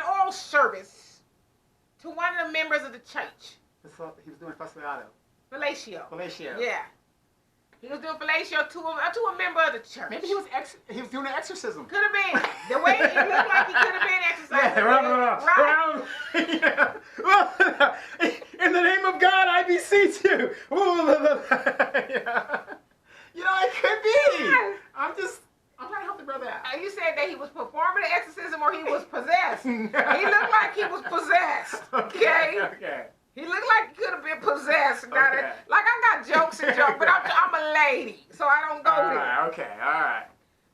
an oral service to one of the members of the church. So he was doing fellatio. Fellatio. Fellatio. Yeah. He was doing fellatio to a member of the church. Maybe he was doing an exorcism. Could have been. The way he looked like he could have been exercising. Yeah, in the name of God, I beseech you. Yeah. You know, it could be. I'm trying to help the brother out. You said that he was performing an exorcism or he was possessed. He looked like he was possessed. Okay? Okay. He looked like he could have been possessed. Okay. Like I got jokes and jokes, but I'm a lady, so I don't go there. Right, okay, all right.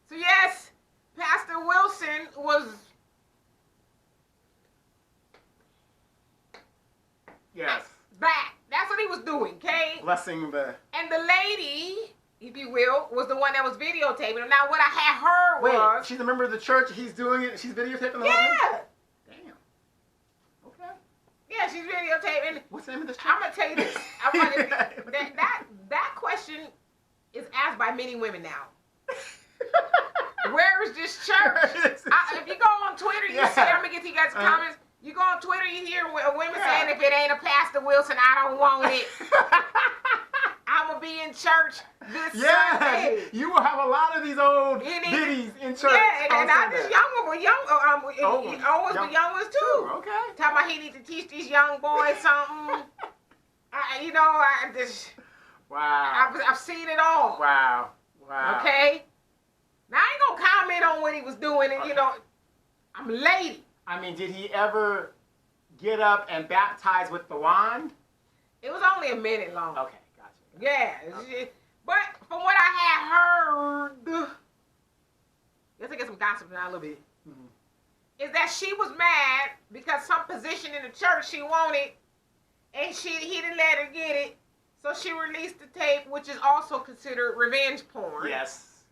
So yes, Pastor Wilson was. Yes. Back. That's what he was doing, okay? Blessing the. And the lady, if you will, was the one that was videotaping him. Now, what I had heard was. Wait, she's a member of the church. He's doing it. She's videotaping the whole Yeah. thing? Damn. Okay. Yeah, she's videotaping. What's the name of this church? I'm going to tell you this. That question is asked by many women now. Where is this church? If you go on Twitter, you see, I'm going to get to you guys' comments. You go on Twitter, you hear women saying, if it ain't a Pastor Wilson, I don't want it. I'm going to be in church this Sunday. You will have a lot of these old biddies in church. Yeah, and not just young ones, but old ones, but young ones too. Okay. Talking about he needs to teach these young boys something. Wow. I've seen it all. Wow. Okay? Now, I ain't going to comment on what he was doing, and, I'm a lady. I mean, did he ever get up and baptize with the wand? It was only a minute long. Okay, gotcha. Yeah. Okay. But from what I had heard, let's get some gossip now a little bit, is that she was mad because some position in the church she wanted, and he didn't let her get it, so she released the tape, which is also considered revenge porn. Yes.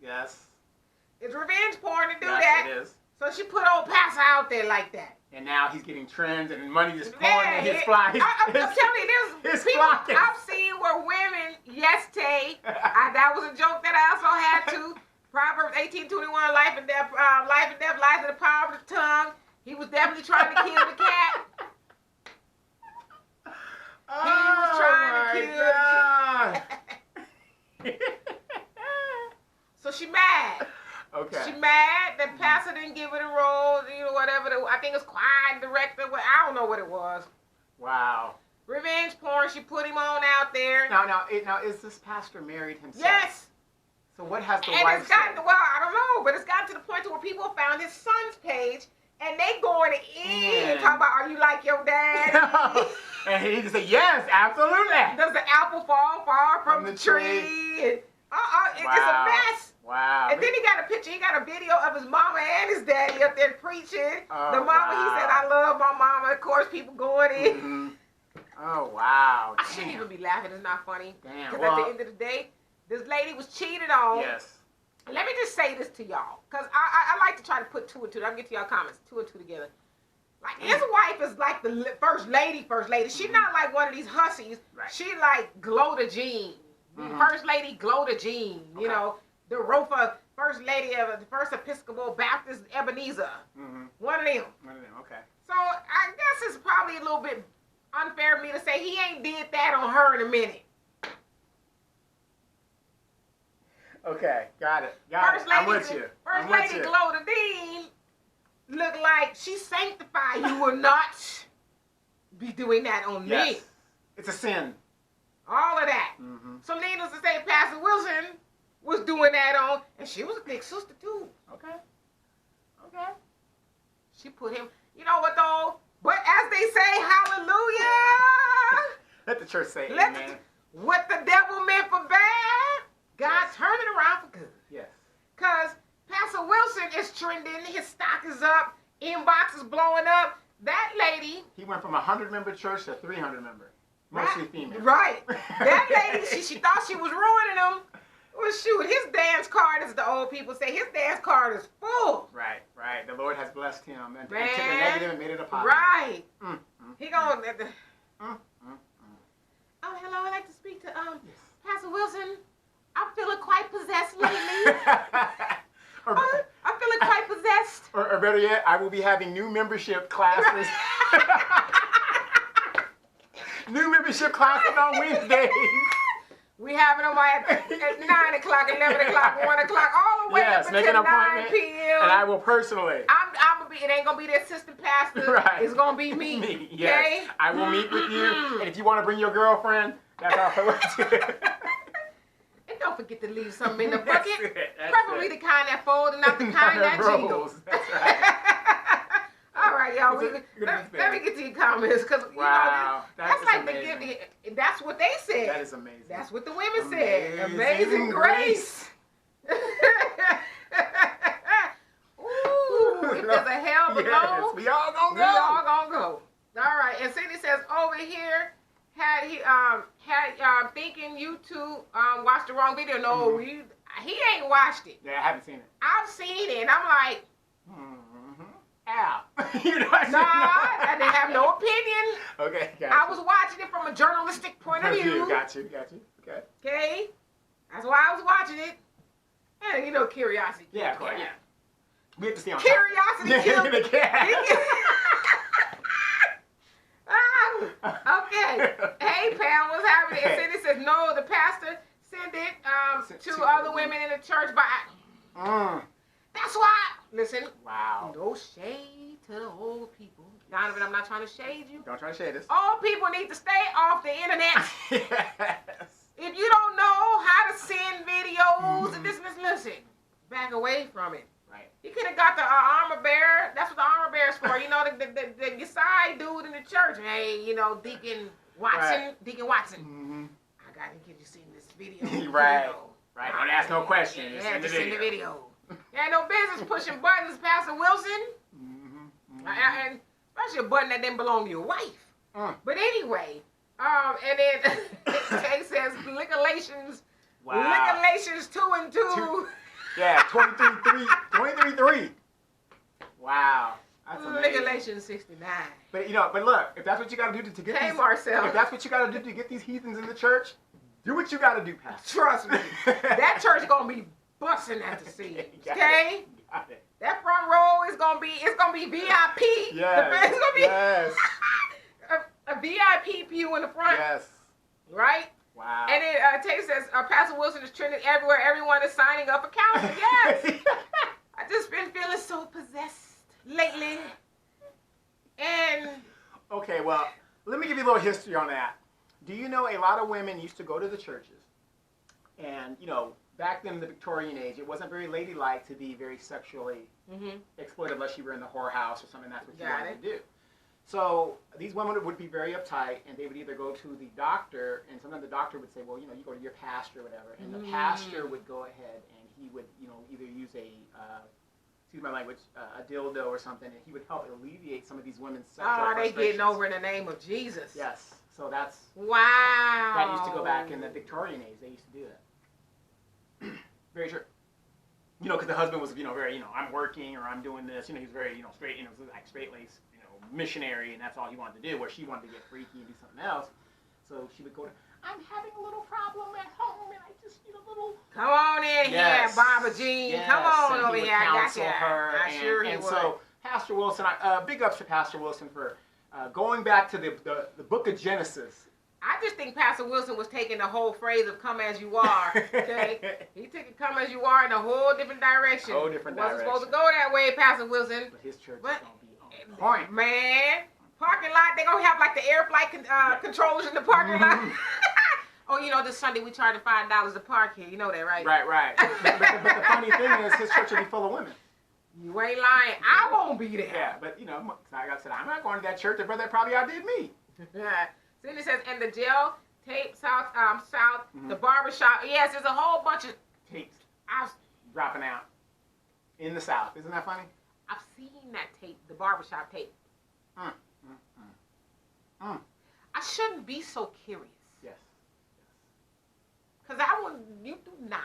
It's revenge porn to do yes, that. It is. So she put old Pastor out there like that. And now he's getting trends and money just pouring in his fly. I'm telling you, there's people I've seen where women, yes, Tay, that was a joke that I also had to. Proverbs 18:21, life and death lies in the power of the tongue. He was definitely trying to kill the cat. He was trying to kill the cat. So she mad. Okay. She mad that Pastor didn't give her the role, whatever. I think it's choir director. I don't know what it was. Wow. Revenge porn. She put him on out there. Now, is this pastor married himself? Yes. So what has the wife And it's gotten, said? well, I don't know, but it's gotten to the point to where people found his son's page, and they going in, talking about, are you like your daddy? And he just said, yes, absolutely. Does the apple fall far from the tree? It's a mess. Wow. And then he got a video of his mama and his daddy up there preaching. The mama, he said, I love my mama. Of course, people going in. Mm-hmm. Oh, wow. I shouldn't even be laughing. It's not funny. Damn. Because at the end of the day, this lady was cheated on. Yes. Let me just say this to y'all. Because I like to try to put two and two. I'm going to get to y'all comments. 2 and 2 together. Like, his wife is like the first lady. She's not like one of these hussies. Right. She like Gloda Jean. First lady Gloda Jean. You know. The Rofa, first lady of the First Episcopal Baptist Ebenezer. One of them. Okay. So I guess it's probably a little bit unfair of me to say he ain't did that on her in a minute. Okay, got it. I'm with you. First lady Gloda Dean looked like she sanctified. You will not be doing that on me. It's a sin. All of that. So needless to say, Pastor Wilson was doing that on, and she was a big sister too. Okay. She put him, you know what though? But as they say, hallelujah. Let the church say amen. What the devil meant for bad, God turned it around for good. Yes. Because Pastor Wilson is trending, his stock is up, inbox is blowing up. That lady. He went from 100-member church to 300-member. Mostly female. Right. That lady, she thought she was ruining him. Well, shoot, his dance card, as the old people say, his dance card is full. Right. The Lord has blessed him and took the negative and made it a positive. Right. He gonna. Oh, hello. I'd like to speak to Pastor Wilson. I'm feeling quite possessed lately. I'm feeling quite possessed possessed? Or better yet, I will be having new membership classes. New membership classes on Wednesdays. We having them at 9 o'clock, 11 o'clock, 1 o'clock, all the way up Make an until 9 appointment, p.m. and I will personally. I'm gonna be. It ain't gonna be the assistant pastor. Right. It's gonna be me. Me, yes. Okay? I will meet with you, and if you want to bring your girlfriend, that's also what And don't forget to leave something in the bucket. That's Preferably the kind that folds and not the kind that jingles. That's right. All right, y'all. Let me get to your comments because Wow, that's like amazing. the gift. That's what they said. That is amazing. That's what the women said. Amazing Amazing grace. Ooh, if there's a hell below, Yes, we all gonna we go. all gonna go. All right, and Cindy says over here had thinking you two watched the wrong video. No, he ain't watched it. Yeah, I haven't seen it. I've seen it, and I'm like, Ow. You know what nah, I didn't have no opinion. Okay, got I was watching it from a journalistic point of view. Got you. Okay. Okay, that's why I was watching it. And you know, curiosity. Yeah, of course. Yeah. We have to see on Curiosity killed the cat. Okay. Hey, Pam, what's happening? And Cindy says, no, the pastor sent it to other women in the church by. That's why. Listen. Wow. No shade to the old people. Donovan, I'm not trying to shade you. Don't try to shade us. Old people need to stay off the internet. Yes. If you don't know how to send videos and this, listen, back away from it. Right. He could have got the armor bearer. That's what the armor bearer's for. You know, the side dude in the church. Hey, you know, Deacon Watson. Right. Deacon Watson. Mm-hmm. I got to get you seen this video. Right. You know. Right. Don't ask no questions. Yeah, just send the video. video. You had no business pushing buttons, Pastor Wilson. And especially a button that didn't belong to your wife. But anyway, and then it says Liquor-lations. Wow. Liquor-lations 2 and 2. Yeah, 23-3. Wow. That's amazing. Liquor-lations 69. But look, if that's what you got to do to get Hey, these, Marcel. if that's what you got to do to get these heathens in the church, do what you got to do, Pastor. Trust me, that church gonna be busting at the seams. Okay, Got it. that front row is gonna be VIP. Yes. It's gonna be Yes. a VIP pew in the front. Yes. Right. Wow. And then Tay says Pastor Wilson is trending everywhere. Everyone is signing up for counseling. Yes. I just been feeling so possessed lately. And Okay, well, let me give you a little history on that. Do you know a lot of women used to go to the churches, and back then in the Victorian age, it wasn't very ladylike to be very sexually exploited unless you were in the whorehouse or something. That's what you wanted to do. So these women would be very uptight, and they would either go to the doctor, and sometimes the doctor would say, well, you go to your pastor or whatever, and the pastor would go ahead and he would, either use excuse my language, a dildo or something, and he would help alleviate some of these women's sexual frustrations. they getting over in the name of Jesus. Yes. So that's wow. that used to go back in the Victorian age. They used to do that. Very true. Because the husband was, very, I'm working or I'm doing this. He was very, straight, like straight-laced, missionary, and that's all he wanted to do. Where she wanted to get freaky and do something else. So she would go to, I'm having a little problem at home, and I just need a little. Come on in here, Baba Jean. Yes. Come on and over he would here. I got counsel you. her, I'm sure he would. so Pastor Wilson, big ups to Pastor Wilson for going back to the book of Genesis. I just think Pastor Wilson was taking the whole phrase of "come as you are." Okay, he took it "come as you are" in a whole different direction. Whole different Wasn't direction. supposed to go that way, Pastor Wilson. But his church But, is gonna be on point. Man, parking lot. They gonna have like the air flight controllers in the parking lot. Oh, this Sunday we charged $5 to park here. You know that, right? Right. but the funny thing is, his church will be full of women. You ain't lying. I won't be there. Yeah, but like I said, I'm not going to that church. The brother probably outdid me. Cindy says, and the jail tape south, the barbershop. Yes, there's a whole bunch of Tapes dropping out in the South. Isn't that funny? I've seen that tape, the barbershop tape. I shouldn't be so curious. Yes. Because you do not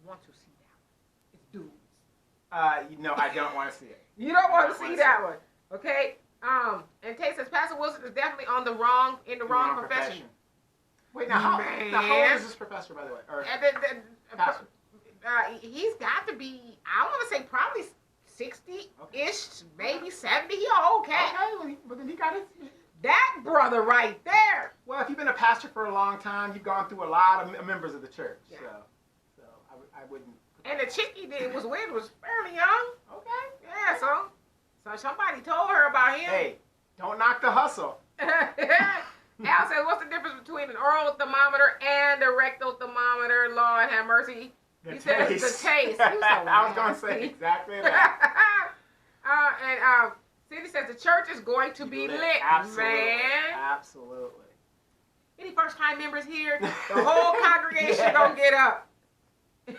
want to see that one. It's dudes. No, I don't want to see it. You don't want to see that one. Okay? And Tay says Pastor Wilson is definitely in the wrong profession. Wait, now how old is this professor, by the way? Or pastor? He's got to be, I want to say probably 60-ish, maybe 70. He an old cat. Okay, but then he got his. That brother right there. Well, if you've been a pastor for a long time, you've gone through a lot of members of the church. Yeah. So I wouldn't. And the chick he did was with was fairly young. Okay. Yeah, so somebody told her about him. Hey, don't knock the hustle. Al says, what's the difference between an oral thermometer and a rectal thermometer? Lord have mercy. He said it's the taste. I was going to say exactly that. And Cindy says the church is going to be lit, Absolutely. man. Absolutely. Any first-time members here? The whole congregation gonna get up.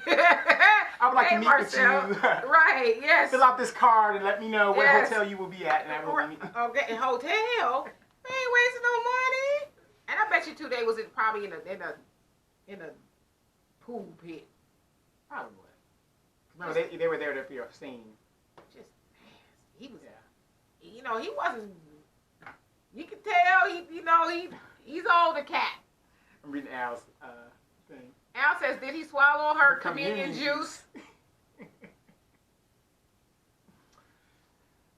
I would like to meet Marcel. with you. Right, yes. Fill out this card and let me know what Yes. hotel you will be at. And I will meet. Okay, hotel? They ain't wasting no money. And I bet you too they was probably in a pool pit. Probably. Remember, they were there to be seen. Just nasty. He was, he wasn't. You can tell he's older cat. I'm reading Al's thing. Al says, did he swallow her communion juice?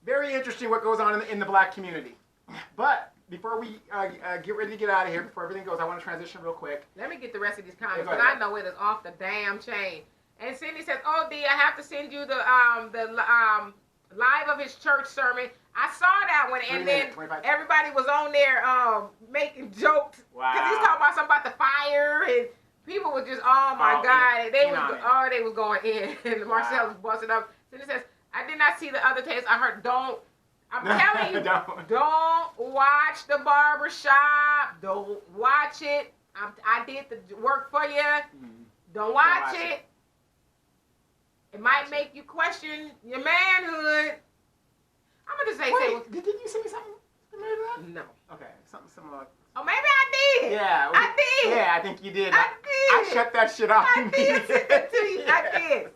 Very interesting what goes on in the black community. But before we get ready to get out of here, before everything goes, I want to transition real quick. Let me get the rest of these comments, Yeah, but I know it is off the damn chain. And Cindy says, oh, D, I have to send you the live of his church sermon. I saw that one, and then everybody was on there making jokes. Wow. Because he's talking about something about the fire, and people were just, oh, my God. They was going in. And Marcel was busting up. Cindy says, I did not see the other tapes. I heard, I'm telling you, don't watch the barbershop. Don't watch it. I did the work for you. Don't watch it. It might make you question your manhood. I'm going to say... Wait, didn't you send me something similar to that? No. Okay, something similar. Oh, maybe I did. Yeah. I did. Yeah, I think you did. I did. I shut that shit off. I did send it to you. I did.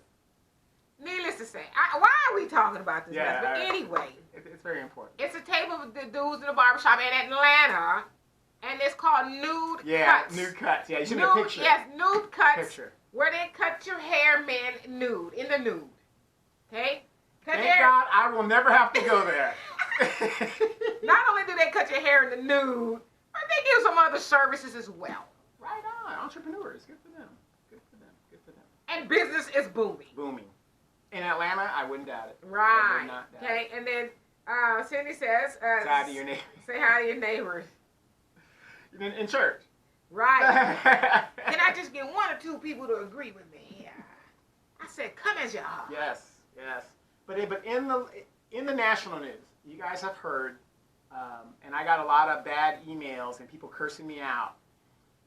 Needless to say, why are we talking about this? Yeah, But anyway. It's very important. It's a tape of the dudes in the barbershop in Atlanta, and it's called Nude Cuts. Yeah, nude cuts. Yeah, you should have a picture. Yes, nude cuts. Picture. Where they cut your hair, man, nude, in the nude. Okay? Thank God I will never have to go there. Not only do they cut your hair in the nude, but they give some other services as well. Right on. Entrepreneurs. Good for them. Good for them. Good for them. And business is booming. Booming. In Atlanta, I wouldn't doubt it. Right. I would not doubt Okay, and then Cindy says... Say hi to your neighbors. Say hi to your neighbors. In church. Right. Can I just get one or two people to agree with me? Yeah. I said, come as you are. Yes. But in the national news, you guys have heard, and I got a lot of bad emails and people cursing me out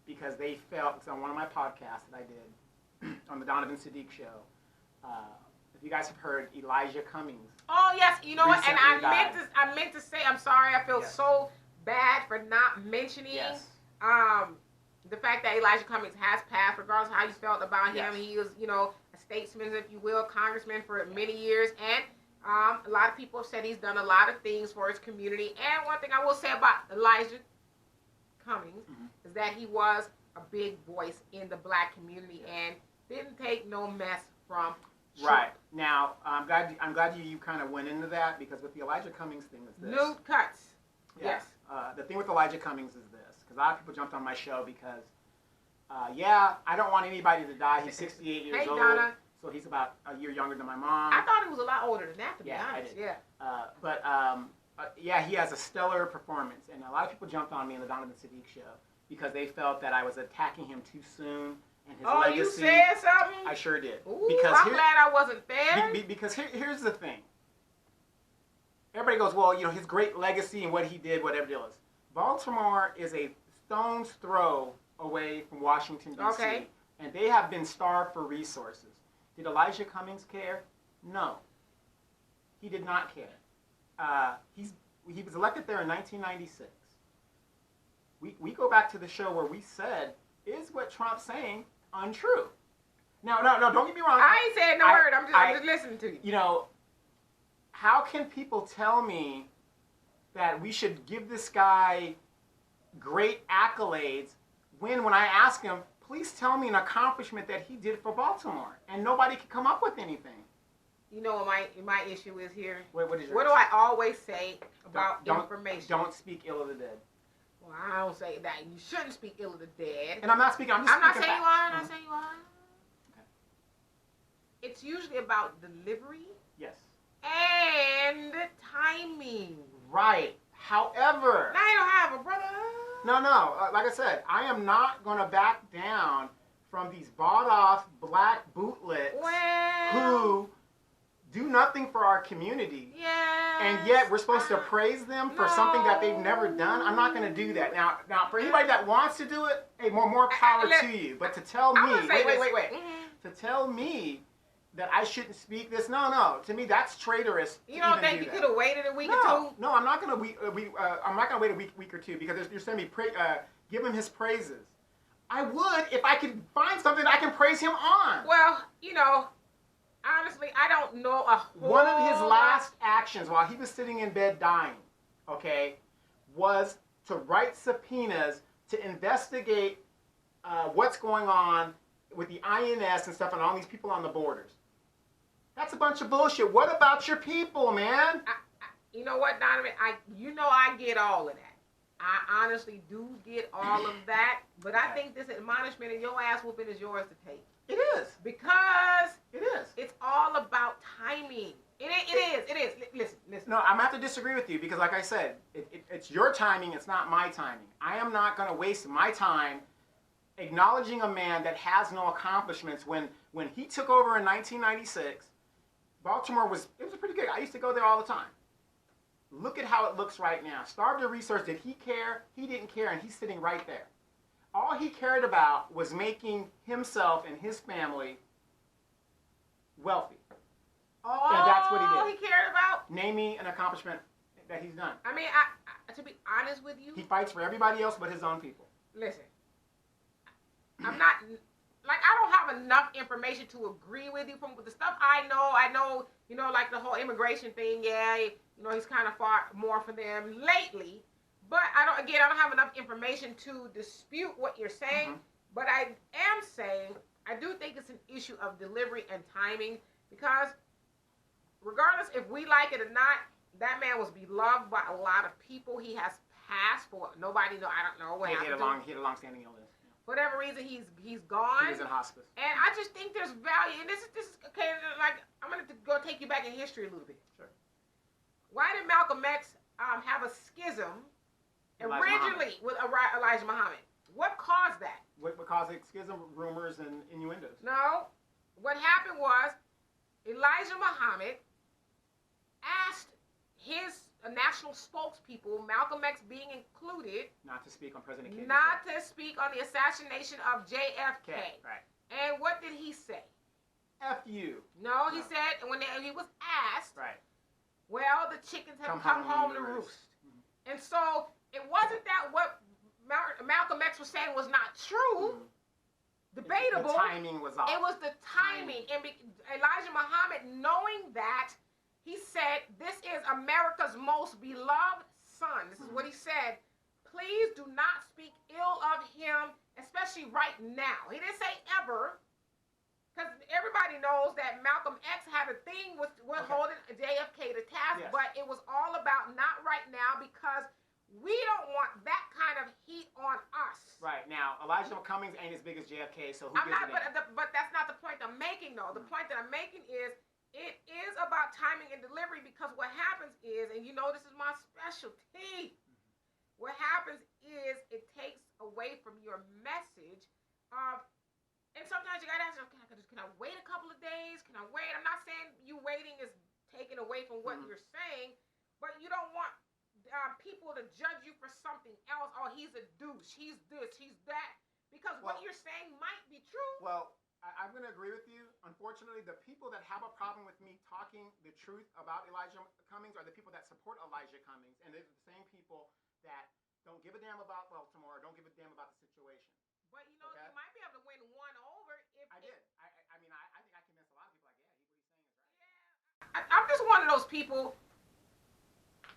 because they felt, it's on one of my podcasts that I did on the Donovan Sadiq show. If you guys have heard, Elijah Cummings. Oh yes, you know what? And I died. meant to say, I'm sorry. I feel so bad for not mentioning. Yes. The fact that Elijah Cummings has passed, regardless of how you felt about him. Yes. He was, a statesman, if you will, congressman for many years. And a lot of people have said he's done a lot of things for his community. And one thing I will say about Elijah Cummings is that he was a big voice in the black community and didn't take no mess from Trump. Right. Now, I'm glad you kind of went into that because with the Elijah Cummings thing is this. Nude cuts. Yes. The thing with Elijah Cummings is this. Because a lot of people jumped on my show because, I don't want anybody to die. He's 68 years old. Donna. So he's about a year younger than my mom. I thought he was a lot older than that, to be honest. I did. Yeah. He has a stellar performance. And a lot of people jumped on me in the Donovan Sadiq show because they felt that I was attacking him too soon. And his legacy. You said something? I sure did. Ooh, I'm glad I wasn't there. Because here's the thing. Everybody goes, well, his great legacy and what he did, whatever it is. Baltimore is a stone's throw away from Washington, D.C. Okay. And they have been starved for resources. Did Elijah Cummings care? No. He did not care. He was elected there in 1996. We go back to the show where we said, is what Trump's saying untrue? No, don't get me wrong. I ain't saying no word. I'm just listening to you. How can people tell me that we should give this guy great accolades when I ask him, please tell me an accomplishment that he did for Baltimore, and nobody can come up with anything. You know what my issue is here? What is yours? What do I always say about information? Don't speak ill of the dead. Well, I don't say that. You shouldn't speak ill of the dead. And I'm not speaking. I'm not saying you are. I'm not saying you are. Okay. It's usually about delivery. Yes. And timing. Right. However. Now you don't have a brother. No. Like I said, I am not going to back down from these bought-off black bootlets who do nothing for our community. Yeah. And yet we're supposed to praise them for something that they've never done. I'm not going to do that. Now, for anybody that wants to do it, hey, more power to you. But to tell me, wait. Mm-hmm. To tell me that I shouldn't speak this, no. To me, that's traitorous. You don't think you could have waited a week or two? No, I'm not going to wait a week or two because you're saying me give him his praises. I would if I could find something I can praise him on. Well, honestly, I don't know a whole One of his last actions while he was sitting in bed dying, okay, was to write subpoenas to investigate what's going on with the INS and stuff and all these people on the borders. That's a bunch of bullshit. What about your people, man? You know what, Donovan? I get all of that. I honestly do get all of that, but I think this admonishment and your ass whooping is yours to take. It is. Because it is. It's all about timing. It is. Listen. No, I'm going to have to disagree with you because, like I said, it's your timing. It's not my timing. I am not going to waste my time acknowledging a man that has no accomplishments. When he took over in 1996, Baltimore was pretty good. I used to go there all the time. Look at how it looks right now. Starved of resource. Did he care? He didn't care, and he's sitting right there. All he cared about was making himself and his family wealthy. And that's what he did. All he cared about? Name me an accomplishment that he's done. I mean, to be honest with you, he fights for everybody else but his own people. Listen, I don't have enough information to agree with you from the stuff I know, like the whole immigration thing, he's kind of far more for them lately. But I don't have enough information to dispute what you're saying. Mm-hmm. But I am saying, I do think it's an issue of delivery and timing because regardless if we like it or not, that man was beloved by a lot of people. He has passed for nobody know. I don't know what happened. He had a long-standing illness. For whatever reason, he's gone. He was in hospice. And I just think there's value. And this is okay. Like I'm gonna go take you back in history a little bit. Sure. Why did Malcolm X have a schism originally with Elijah Muhammad? What caused that? What caused the schism? Rumors and innuendos. No. What happened was Elijah Muhammad asked his national spokespeople, Malcolm X being included, not to speak on President Kennedy. Not to speak on the assassination of JFK. Okay, right. And what did he say? F you. No, he said when he was asked, right. Well, the chickens have come home to roost. Mm-hmm. And so it wasn't that what Malcolm X was saying was not true. Mm-hmm. Debatable. The timing was off. It was the timing. And Elijah Muhammad, knowing that, he said, this is America's most beloved son. This is what he said. Please do not speak ill of him, especially right now. He didn't say ever, because everybody knows that Malcolm X had a thing with holding JFK to task, but it was all about not right now because we don't want that kind of heat on us. Right. Now, Elijah Cummings ain't as big as JFK, so who gives a damn? But that's not the point I'm making, though. The point that I'm making is it is about timing and delivery because what happens is, and this is my specialty, what happens is it takes away from your message of, and sometimes you gotta ask, can I wait a couple of days? Can I wait? I'm not saying you waiting is taken away from what you're saying, but you don't want people to judge you for something else. Oh, he's a douche. He's this. He's that. Because what you're saying might be true. Well, I'm going to agree with you. Unfortunately, the people that have a problem with me talking the truth about Elijah Cummings are the people that support Elijah Cummings. And they're the same people that don't give a damn about Baltimore or don't give a damn about the situation. But, you might be able to win one over if... I did. I think I convinced a lot of people like, what he's saying is right. Yeah. I'm just one of those people...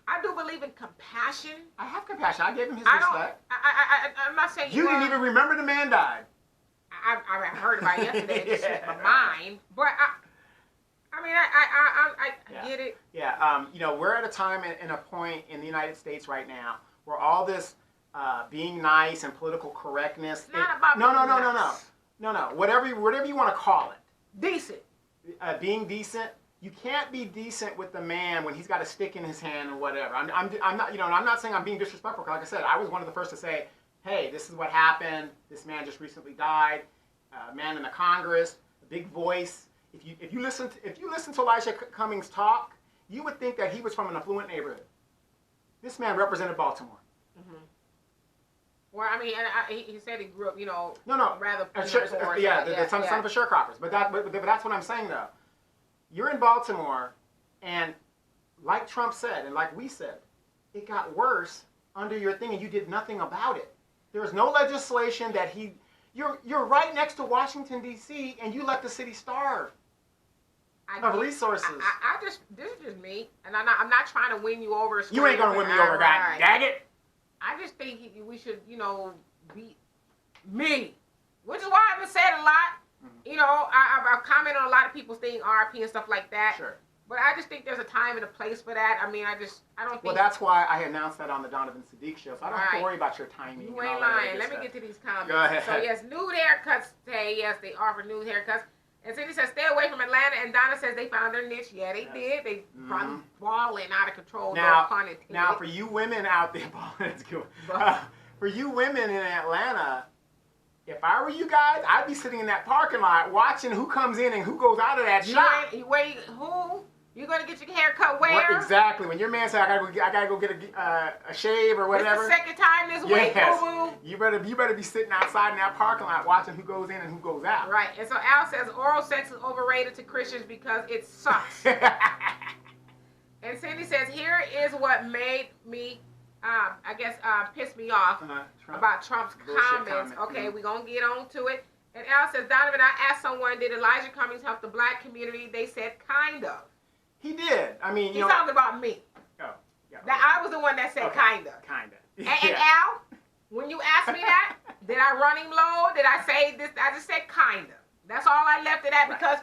I do believe in compassion. I have compassion. I gave him his respect. I'm not saying you didn't even remember the man died. I heard about it yesterday. It just slipped my mind. But I I mean, I Yeah. get it. Yeah, you know, we're at a time and a point in the United States right now where all this being nice and political correctness. It's not about no, being no, no, no, no, nice. no, no. Whatever you want to call it. Decent. Being decent. You can't be decent with the man when he's got a stick in his hand or whatever. I'm not, you know, I'm not saying I'm being disrespectful. Like I said, I was one of the first to say, hey, this is what happened. This man just recently died. Man in the Congress, a big voice. If you listen to Elijah Cummings talk, you would think that he was from an affluent neighborhood. This man represented Baltimore. Mm-hmm. Well, I mean, and he said he grew up, you know, No, rather the son of a sharecroppers. But that's what I'm saying though. You're in Baltimore, and like Trump said, and like we said, it got worse under your thing, and you did nothing about it. There was no legislation that you're right next to Washington, D.C., and you let the city starve of resources. This is just me, and I'm not trying to win you over. You ain't gonna win me over, God dang it. I just think we should, you know, be me, which is why I've said a lot. Mm-hmm. You know, I've commented on a lot of people's thing, RP and stuff like that. Sure. But I just think there's a time and a place for that. I mean, I don't think. Well, that's why I announced that on the Donovan Sadiq show, so I don't have to worry about your timing. You ain't lying. Let me get to these comments. Go ahead. So, yes, nude haircuts today. Yes, they offer nude haircuts. And Cindy says, stay away from Atlanta. And Donna says they found their niche. Yeah, they did. They probably balling out of control. Now, for you women out there, that's good. For you women in Atlanta, if I were you guys, I'd be sitting in that parking lot watching who comes in and who goes out of that shop. Who? You gonna get your hair cut where? Exactly. When your man said I gotta go get a shave or whatever. It's the second time this week, boo-boo. You better be sitting outside in that parking lot watching who goes in and who goes out. Right. And so Al says oral sex is overrated to Christians because it sucks. And Cindy says here is what made me, piss me off about Trump's comments. Okay, we're gonna get on to it. And Al says, Donovan, I asked someone, did Elijah Cummings help the black community? They said kind of. He did. I mean, he's talking about me. Oh, yeah. That I was the one that said kinda. Kinda. And Al, when you asked me that, did I run him low? Did I say this? I just said kinda. That's all I left it at because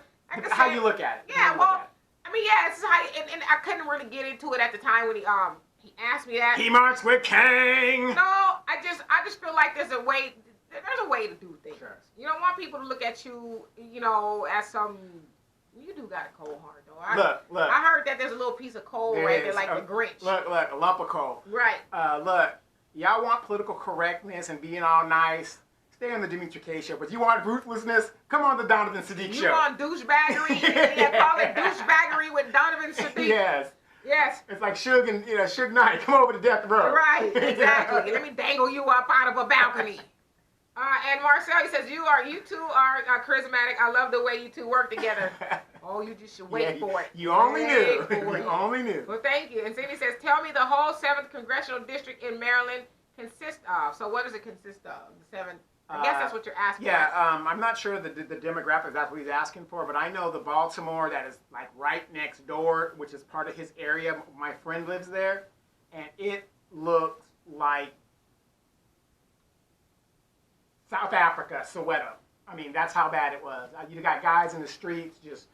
how you look at it. Yeah, well, I mean, yeah, it's how, and I couldn't really get into it at the time when he asked me that. He marched with King. No, I just feel like there's a way to do things. Sure. You don't want people to look at you, you know, as some. You do got a cold heart, though. Look. I heard that there's a little piece of coal right there, like the Grinch. Look, a lump of coal. Right. Look, y'all want political correctness and being all nice. Stay on the Dimitri K show. But you want ruthlessness? Come on the Donovan Sadiq show. You want douchebaggery? Yeah, call it douchebaggery with Donovan Sadiq. Yes. Yes. It's like Suge and Suge Knight. Come over to Death Row. Right. Exactly. Let me dangle you up out of a balcony. And Marcel, he says, you two are charismatic. I love the way you two work together. Oh, you just should wait for it. You only knew. You only knew. Well, thank you. And Cindy says, tell me the whole 7th Congressional District in Maryland consists of. So what does it consist of? The 7th? I guess that's what you're asking. Yeah, I'm not sure the demographic, that's what he's asking for, but I know the Baltimore that is like right next door, which is part of his area. My friend lives there, and it looks like South Africa, Soweto. I mean, that's how bad it was. You got guys in the streets just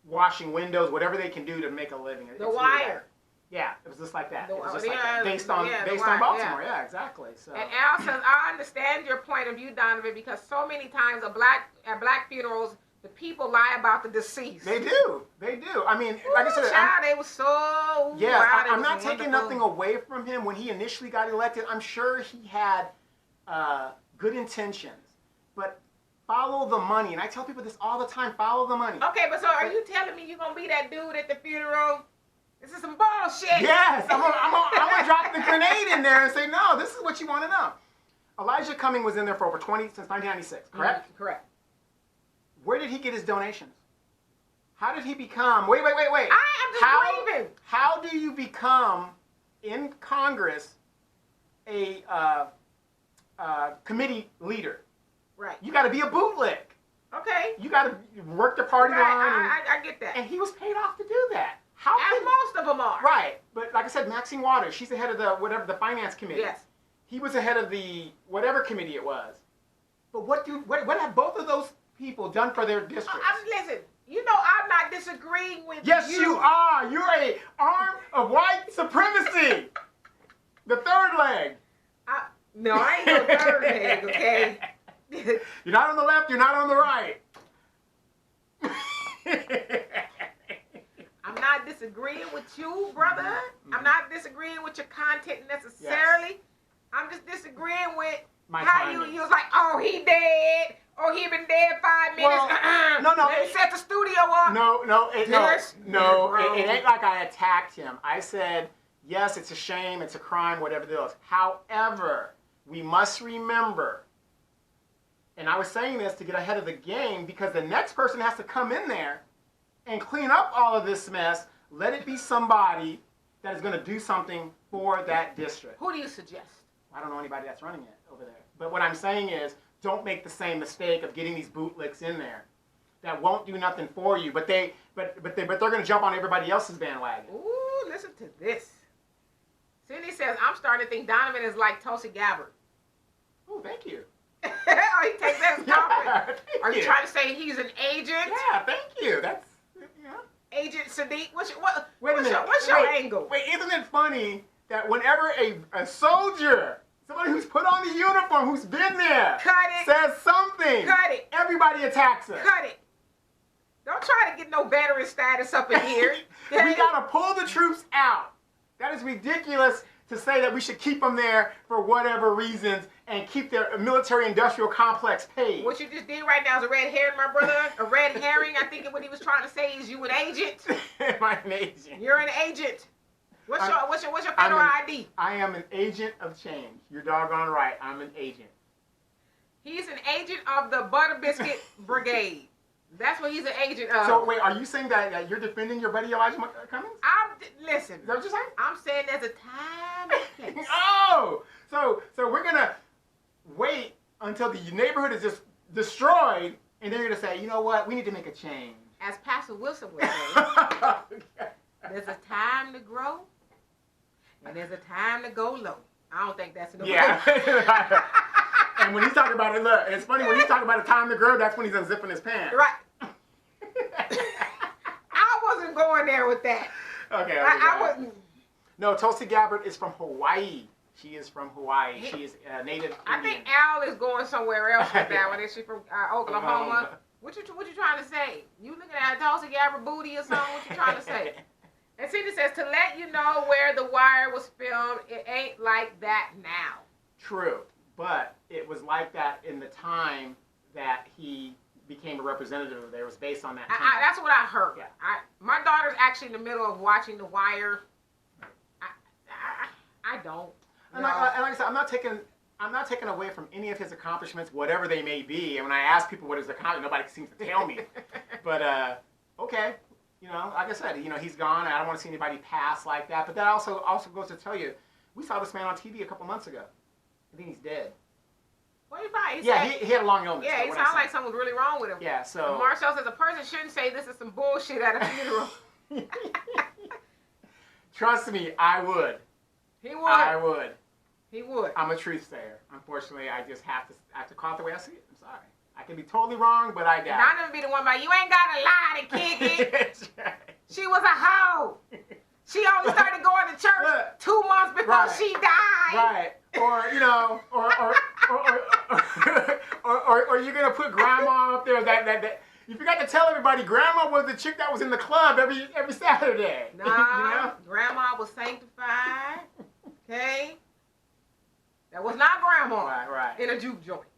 washing windows, whatever they can do to make a living. The Wire. Yeah, it was just like that. It was just like that. Based on Baltimore. Yeah, exactly. So. And Al says, I understand your point of view, Donovan, because so many times at black funerals, the people lie about the deceased. They do. I mean, like I said, they were so. Yes, I'm not taking nothing away from him. When he initially got elected, I'm sure he had good intentions, but follow the money. And I tell people this all the time: follow the money. Okay, but so are you telling me you're gonna be that dude at the funeral? This is some bullshit. Yes, I'm gonna drop the grenade in there and say, no, this is what you want to know. Elijah Cummings was in there for over since 1996, correct? Mm-hmm, correct. Where did he get his donations? How did he become? Wait. I'm just grieving. How do you become in Congress a committee leader? Right. You got to be a bootleg. Okay. You got to work the party line. I get that. And he was paid off to do that. As most of them are. Right. But like I said, Maxine Waters, she's the head of the finance committee. Yes. He was the head of the whatever committee it was. But what have both of those people done for their districts? Listen, You know I'm not disagreeing with Yes, you. you are. You're a arm of white supremacy. The third leg. No, I ain't no third leg, okay? You're not on the left, you're not on the right. I'm not disagreeing with you, brother. Mm-hmm. I'm not disagreeing with your content necessarily. Yes. I'm just disagreeing with how you was like, oh, he dead. Oh, he been dead 5 minutes. Well, no. Let me set the studio up. No, it ain't like I attacked him. I said, yes, it's a shame, it's a crime, whatever it is. However, we must remember, and I was saying this to get ahead of the game, because the next person has to come in there and clean up all of this mess. Let it be somebody that is going to do something for that district. Who do you suggest? I don't know anybody that's running it over there. But what I'm saying is, don't make the same mistake of getting these bootlicks in there that won't do nothing for you. But they're going to jump on everybody else's bandwagon. Ooh, listen to this. Cindy says, I'm starting to think Donovan is like Tulsi Gabbard. Oh, thank you. Oh, he takes that as a compliment. Are you trying to say he's an agent? Yeah, thank you. That's, Agent Sadiq, what's your angle? Wait, isn't it funny that whenever a soldier, somebody who's put on the uniform, who's been there, says something, everybody attacks her. Cut it. Don't try to get no veteran status up in here. We got to pull the troops out. That is ridiculous to say that we should keep them there for whatever reasons and keep their military-industrial complex paid. What you just did right now is a red herring, my brother. A red herring. I think what he was trying to say is you an agent. Am I an agent? You're an agent. What's your federal ID? I am an agent of change. You're doggone right. I'm an agent. He's an agent of the Butter Biscuit Brigade. That's what he's an agent of. So wait, are you saying that you're defending your buddy Elijah Cummings? Listen. Is that what you're saying? I'm saying there's a time and place. Oh, so we're gonna wait until the neighborhood is just destroyed, and then you're gonna say, you know what? We need to make a change. As Pastor Wilson would say, there's a time to grow, and there's a time to go low. I don't think that's enough. Yeah. And when he's talking about it, look, it's funny when he's talking about a time to grow, that's when he's unzipping his pants. Right. I wasn't going there with that. Okay. I wasn't. No, Tulsi Gabbard is from Hawaii. She is from Hawaii. She is native Indian. I think Al is going somewhere else with that one. Is she from Oklahoma? What you trying to say? You looking at Tulsi Gabbard booty or something? What you trying to say? And Cindy says, to let you know where The Wire was filmed, it ain't like that now. True. But it was like that in the time that he became a representative there. It was based on that time. That's what I heard. Yeah. My daughter's actually in the middle of watching The Wire. I don't. And like I said, I'm not taking away from any of his accomplishments, whatever they may be. And when I ask people what his accomplishment, nobody seems to tell me. But okay, like I said, he's gone. I don't want to see anybody pass like that. But that also goes to tell you, we saw this man on TV a couple months ago. I think he's dead. Well, he's fine. He had a long illness. Yeah, he sounded like something was really wrong with him. Yeah, so... And Marcel says a person shouldn't say this is some bullshit at a funeral. Trust me, I would. He would. I would. He would. I'm a truth sayer. Unfortunately, I just have to call it the way I see it. I'm sorry. I can be totally wrong, but I doubt it. And I'm going to be the one by, you ain't got to lie to kick it. That's right. She was a hoe. She only started going to church 2 months before she died. Right. Or you're gonna put grandma up there that you forgot to tell everybody grandma was the chick that was in the club every Saturday. Nah, grandma was sanctified. Okay? That was not grandma. Right. In a juke joint.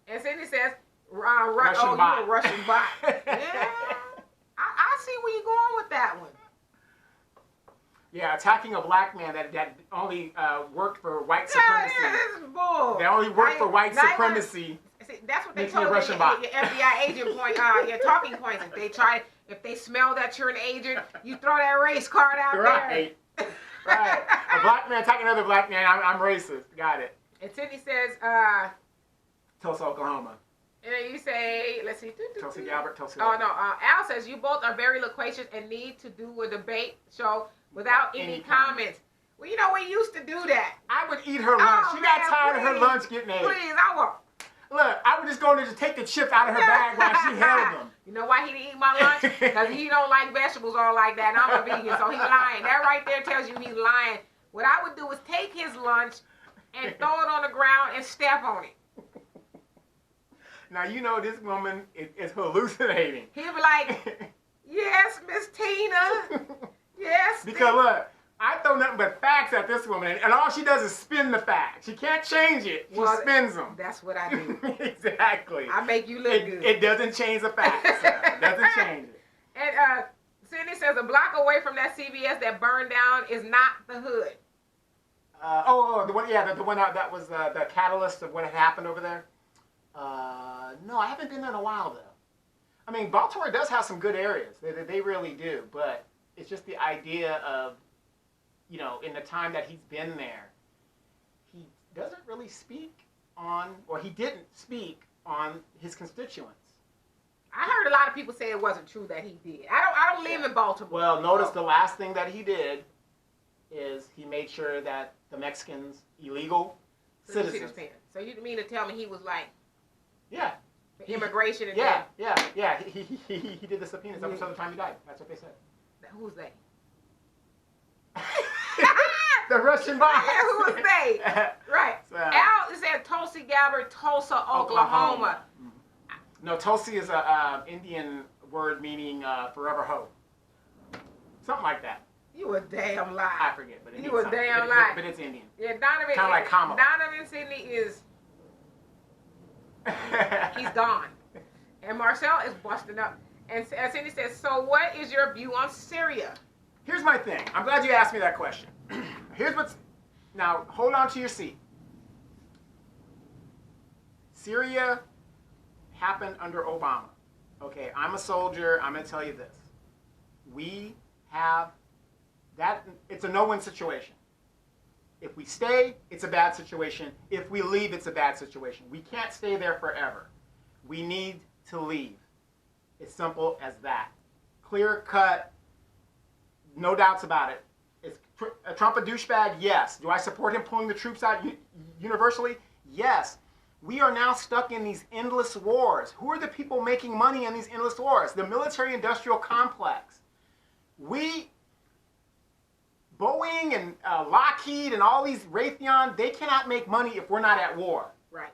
And Cindy says, Russian bot. You a Russian bot. Yeah. I see where you're going with that one. Yeah, attacking a black man that only worked for white supremacy. Yeah, this is bull. They only worked for white supremacy. See, that's what they told me. Your FBI agent point, your talking points. If they smell that you're an agent, you throw that race card out there. Right. A black man attacking another black man. I'm racist. Got it. And Cindy says, Tulsa, Oklahoma. And you say, let's see. Tulsi Gabbard, Tulsa. Oh, no. Al says, you both are very loquacious and need to do a debate show without any comments. Well, we used to do that. I would eat her lunch. She got tired of her lunch getting ate. Please, Look, I would just go in there to take the chips out of her bag while she held them. You know why he didn't eat my lunch? Because he don't like vegetables all like that, and I'm a vegan, so he's lying. That right there tells you he's lying. What I would do is take his lunch and throw it on the ground and step on it. Now, you know this woman is hallucinating. He'll be like, yes, Miss Tina. Yes. Because look, I throw nothing but facts at this woman, and all she does is spin the facts. She can't change it. She spins them. That's what I do. Exactly. I make you look good. It doesn't change the facts. It doesn't change it. And Cindy says a block away from that CVS that burned down is not the hood. The one, yeah, the one that was the catalyst of what had happened over there. No, I haven't been there in a while though. I mean, Baltimore does have some good areas. They really do, but it's just the idea of, you know, in the time that he's been there, he doesn't really speak on, or he didn't speak on his constituents. I heard a lot of people say it wasn't true that he did. I don't live in Baltimore. Well, notice the last thing that he did is he made sure that the Mexicans, illegal citizens. So you mean to tell me he was like, yeah, immigration and yeah. He did the subpoenas up until the time he died. That's what they said. Who's they? The Russian boss. Who was they? Right. So, Al said Tulsi Gabbard, Tulsa, Oklahoma. No, Tulsi is a Indian word meaning forever hoe. Something like that. You a damn lie. I forget, but you a damn lie. But it's Indian. Yeah, Donovan. Kind of like Kamala. Donovan Sidney is. He's gone, and Marcel is busting up. And Cindy says, "So, what is your view on Syria?" Here's my thing. I'm glad you asked me that question. Here's what's... Now, hold on to your seat. Syria happened under Obama. Okay, I'm a soldier. I'm going to tell you this. We have... that. It's a no-win situation. If we stay, it's a bad situation. If we leave, it's a bad situation. We can't stay there forever. We need to leave. It's simple as that. Clear cut. No doubts about it. Is Trump a douchebag? Yes. Do I support him pulling the troops out universally? Yes. We are now stuck in these endless wars. Who are the people making money in these endless wars? The military-industrial complex. Boeing and Lockheed and all these Raytheon, they cannot make money if we're not at war. Right.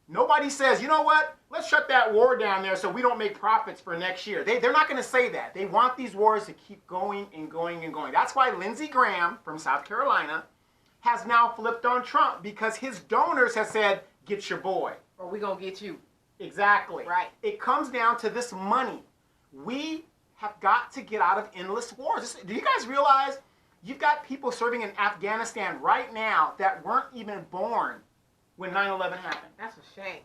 Nobody says, you know what? Let's shut that war down there so we don't make profits for next year. They're not going to say that. They want these wars to keep going and going and going. That's why Lindsey Graham from South Carolina has now flipped on Trump, because his donors have said, get your boy. Or we going to get you. Exactly. Right. It comes down to this money. We have got to get out of endless wars. Do you guys realize you've got people serving in Afghanistan right now that weren't even born when 9/11 happened? That's a shame.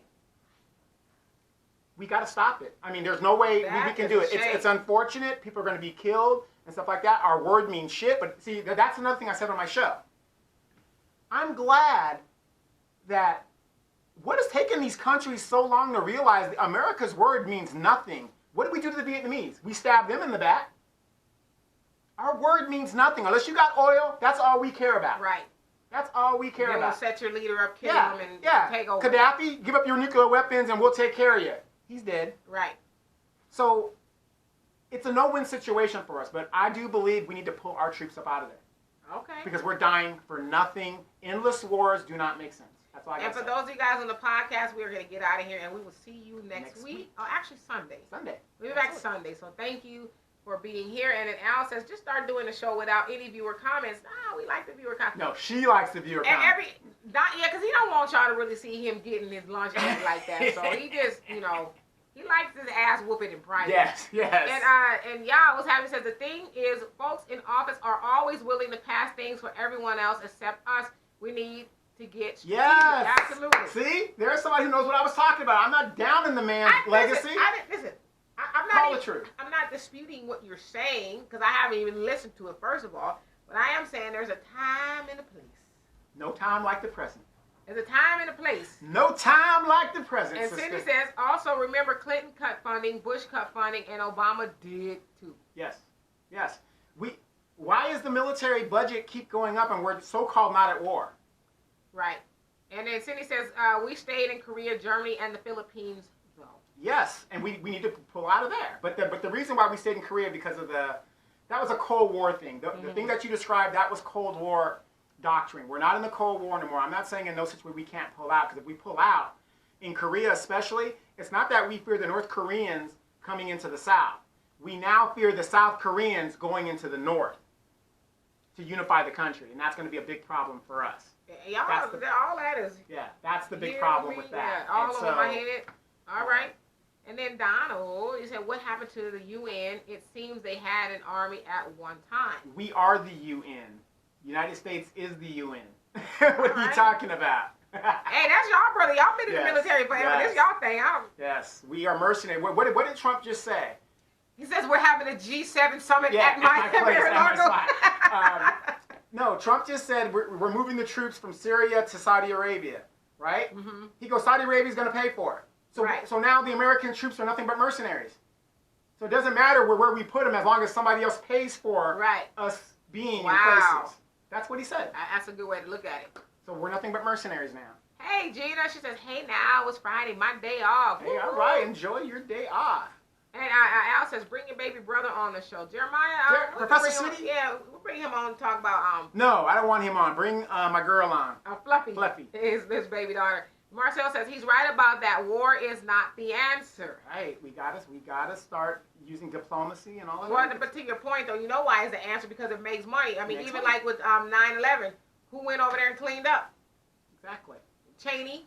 We got to stop it. I mean, there's no way we can do it. It's unfortunate. People are going to be killed and stuff like that. Our word means shit. But see, that's another thing I said on my show. I'm glad that what has taken these countries so long to realize that America's word means nothing. What did we do to the Vietnamese? We stabbed them in the back. Our word means nothing. Unless you got oil, that's all we care about. Right. That's all we care about. Set your leader up, kill him, and take over. Gaddafi, give up your nuclear weapons and we'll take care of you. He's dead. Right. So it's a no-win situation for us, but I do believe we need to pull our troops up out of there. Okay. Because we're dying for nothing. Endless wars do not make sense. That's all I got to say. And for those of you guys on the podcast, we are going to get out of here, and we will see you next week. Oh, actually Sunday. We'll be back Sunday, so thank you for being here. And then Al says, just start doing the show without any viewer comments. Nah, we like the viewer comments. No, she likes the viewer comments. Because he don't want y'all to really see him getting his lunch like that. So he just, he likes his ass whooping in private. Yes. And y'all was having said the thing is, folks in office are always willing to pass things for everyone else except us. We need to get strategic. Yes. Absolutely. See, there's somebody who knows what I was talking about. I'm not down in the man's legacy. I'm not disputing what you're saying, because I haven't even listened to it, first of all. But I am saying there's a time and a place. No time like the present. There's a time and a place. No time like the present, And sister. Cindy says, also remember Clinton cut funding, Bush cut funding, and Obama did too. Yes. Why is the military budget keep going up and we're so-called not at war? Right. And then Cindy says, we stayed in Korea, Germany, and the Philippines, though. Yes, and we need to pull out of there. But the reason why we stayed in Korea because of that was a Cold War thing. The thing that you described, that was Cold War doctrine. We're not in the Cold War anymore. I'm not saying in no situation we can't pull out, because if we pull out, in Korea especially, it's not that we fear the North Koreans coming into the South. We now fear the South Koreans going into the North to unify the country, and that's going to be a big problem for us. Y'all, all that is... Yeah, that's the big problem with that. Yeah, all over my head. All right. And then Donald, he said, what happened to the UN? It seems they had an army at one time. We are the UN. United States is the UN. What are you talking about? Hey, that's y'all, brother. Y'all been in the military forever. Yes. This y'all thing. Yes, we are mercenaries. What did Trump just say? He says we're having a G7 summit at my place. No, Trump just said we're moving the troops from Syria to Saudi Arabia, right? Mm-hmm. He goes, Saudi Arabia is going to pay for it. So now the American troops are nothing but mercenaries. So it doesn't matter where we put them as long as somebody else pays for us being in places. That's what he said. That's a good way to look at it. So we're nothing but mercenaries now. Hey, Gina, she says, hey, now it's Friday, my day off. Hey, all right, enjoy your day off. And Al says, bring your baby brother on the show. Jeremiah, Professor City? We'll bring him on to talk about... No, I don't want him on. Bring my girl on. Fluffy. His baby daughter. Marcel says, he's right about that. War is not the answer. Right. We gotta start using diplomacy and all of that. Well, but to your point, though, you know why it's the answer? Because it makes money. I mean, even like with 9/11, who went over there and cleaned up? Exactly. Cheney,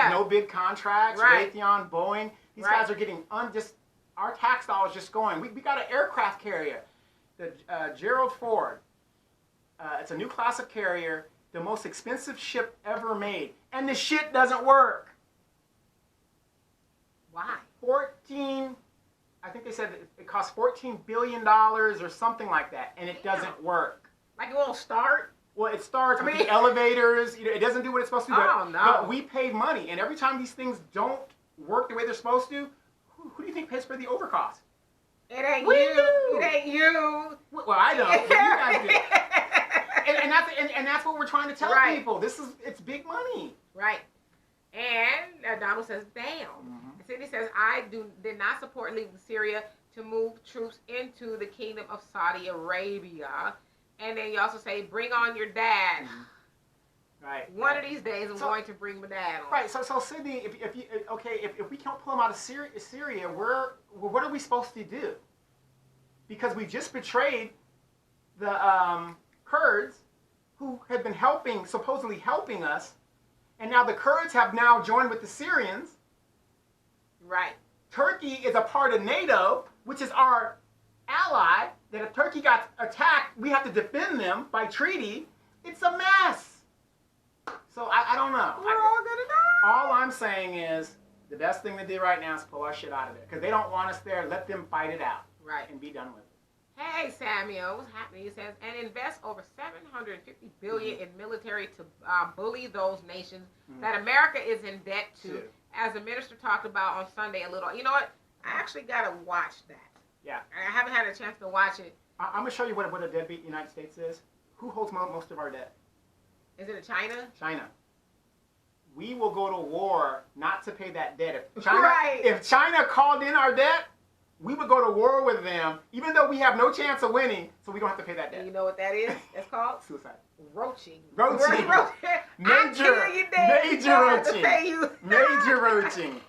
no big contracts, Raytheon, Boeing. These guys are getting our tax dollars just going. We got an aircraft carrier, the Gerald Ford. It's a new class of carrier, the most expensive ship ever made, and the shit doesn't work. Why? I think they said it costs $14 billion or something like that, and it doesn't work. Like it won't start? Well, it starts with the elevators. It doesn't do what it's supposed to do. But we paid money, and every time these things don't work the way they're supposed to, who do you think pays for the overcost? It ain't you. It ain't you. Well, I don't. But you guys do. And that's what we're trying to tell people. It's big money. Right. And Donald says, damn. Mm-hmm. Cindy says, I did not support leaving Syria to move troops into the kingdom of Saudi Arabia. And then you also say, bring on your dad. Mm-hmm. Right. One of these days, I'm going to bring my dad on. Right. So Sydney, if we can't pull them out of Syria, what are we supposed to do? Because we just betrayed the Kurds, who had been supposedly helping us, and now the Kurds have now joined with the Syrians. Right. Turkey is a part of NATO, which is our ally. That if Turkey got attacked, we have to defend them by treaty. It's a mess. So I don't know. We're all gonna die. All I'm saying is the best thing to do right now is pull our shit out of it, because they don't want us there. Let them fight it out, and be done with it. Hey Samuel, what's happening? He says, and invest over $750 billion in military to bully those nations that America is in debt to, as the minister talked about on Sunday a little. You know what? I actually gotta watch that. Yeah. I haven't had a chance to watch it. I'm going to show you what a deadbeat United States is. Who holds most of our debt? Is it China? China. We will go to war not to pay that debt. If China called in our debt, we would go to war with them, even though we have no chance of winning, so we don't have to pay that debt. And you know what that is? That's called? Suicide. Roaching. Roaching. Major roaching. Major roaching.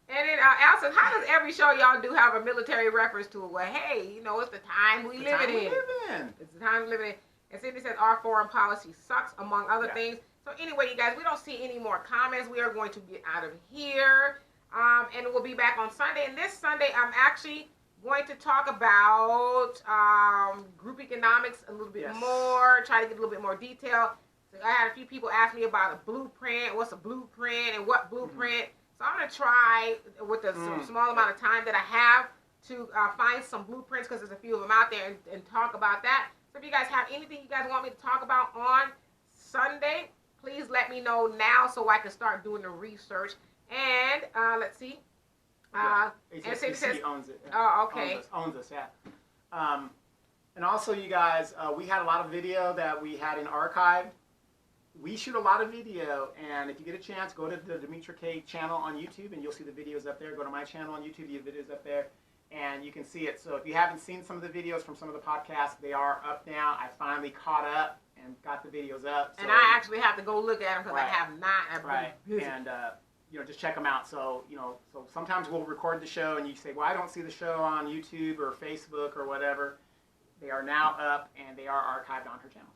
And then Al says, how does every show y'all do have a military reference to it? Well, hey, you know, it's the time we live in. It's the time we live in. And Cindy says, our foreign policy sucks, among other things. So anyway, you guys, we don't see any more comments. We are going to get out of here. And we'll be back on Sunday. And this Sunday, I'm actually going to talk about group economics a little bit more, try to get a little bit more detail. So I had a few people ask me about a blueprint, what's a blueprint, and what blueprint. So I'm going to try, with the small amount of time that I have, to find some blueprints, because there's a few of them out there, and talk about that. So if you guys have anything you guys want me to talk about on Sunday, please let me know now so I can start doing the research. And let's see. HSBC owns it. Oh, okay. Owns us, And also, you guys, we had a lot of video that we had in archived we shoot a lot of video, and if you get a chance, go to the Demetra K channel on YouTube, and you'll see the videos up there. Go to my channel on YouTube, the videos up there, and you can see it. So if you haven't seen some of the videos from some of the podcasts, they are up now. I finally caught up and got the videos up. So, and I actually have to go look at them because right. I have not. I've been busy. And you know, just check them out. So you know, so sometimes we'll record the show, and you say, well, I don't see the show on YouTube or Facebook or whatever. They are now up, and they are archived on her channel.